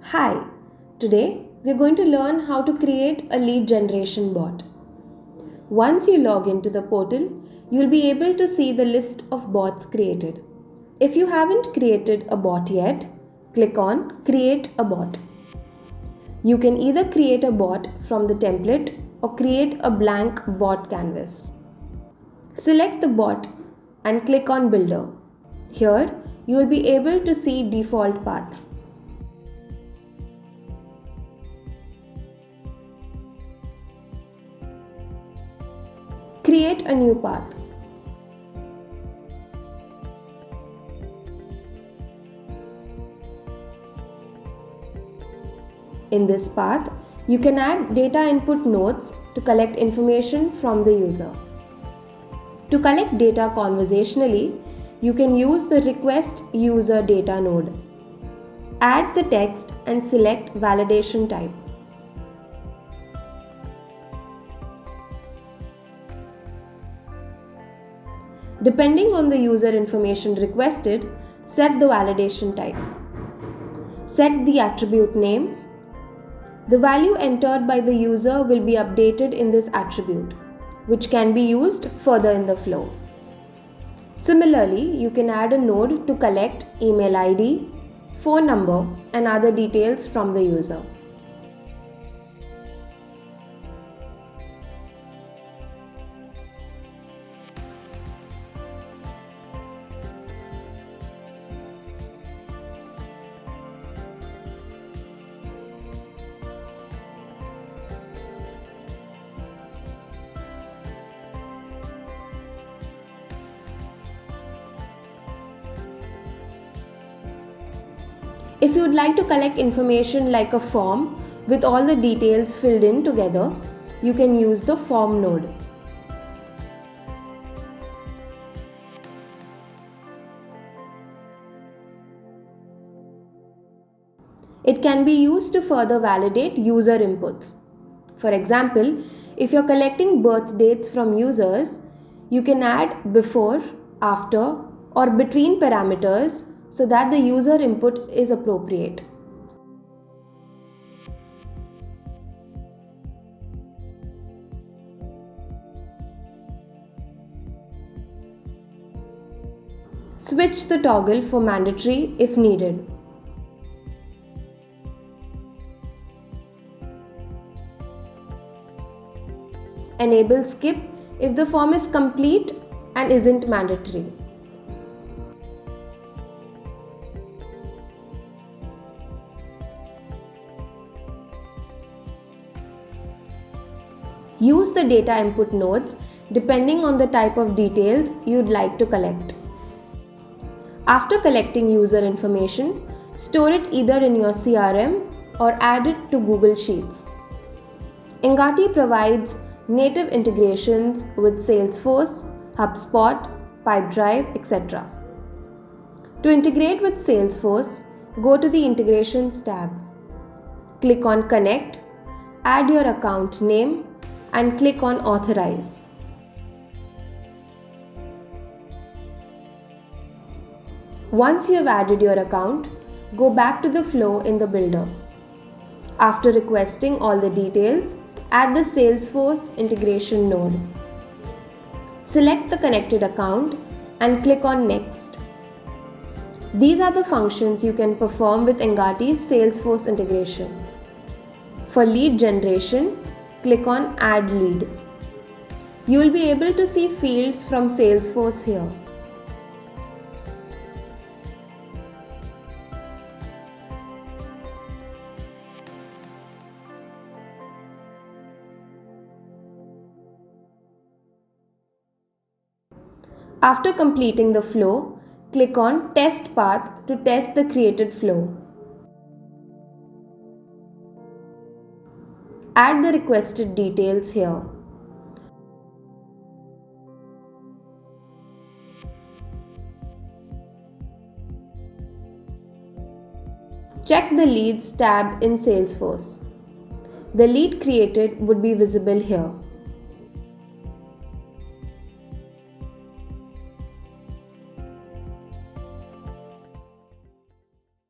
Hi, today we're going to learn how to create a lead generation bot. Once you log into the portal, you'll be able to see the list of bots created. If you haven't created a bot yet, click on Create a Bot. You can either create a bot from the template or create a blank bot canvas. Select the bot and click on Builder. Here, you will be able to see default paths. Create a new path. In this path, you can add data input nodes to collect information from the user. To collect data conversationally, you can use the Request User Data node. Add the text and select Validation Type. Depending on the user information requested, set the validation type. Set the attribute name. The value entered by the user will be updated in this attribute, which can be used further in the flow. Similarly, you can add a node to collect email ID, phone number, and other details from the user. If you would like to collect information like a form with all the details filled in together, you can use the form node. It can be used to further validate user inputs. For example, if you're collecting birth dates from users, you can add before, after, or between parameters so that the user input is appropriate. Switch the toggle for mandatory if needed. Enable skip if the form is complete and isn't mandatory. Use the data input nodes depending on the type of details you'd like to collect. After collecting user information, store it either in your CRM or add it to Google Sheets. Engati provides native integrations with Salesforce, HubSpot, Pipedrive, etc. To integrate with Salesforce, go to the Integrations tab. Click on Connect, add your account name, and click on Authorize. Once you have added your account, go back to the flow in the builder. After requesting all the details, add the Salesforce integration node. Select the connected account and click on Next. These are the functions you can perform with Engati's Salesforce integration. For lead generation, click on Add Lead. You will be able to see fields from Salesforce here. After completing the flow, click on Test Path to test the created flow. Add the requested details here. Check the Leads tab in Salesforce. The lead created would be visible here.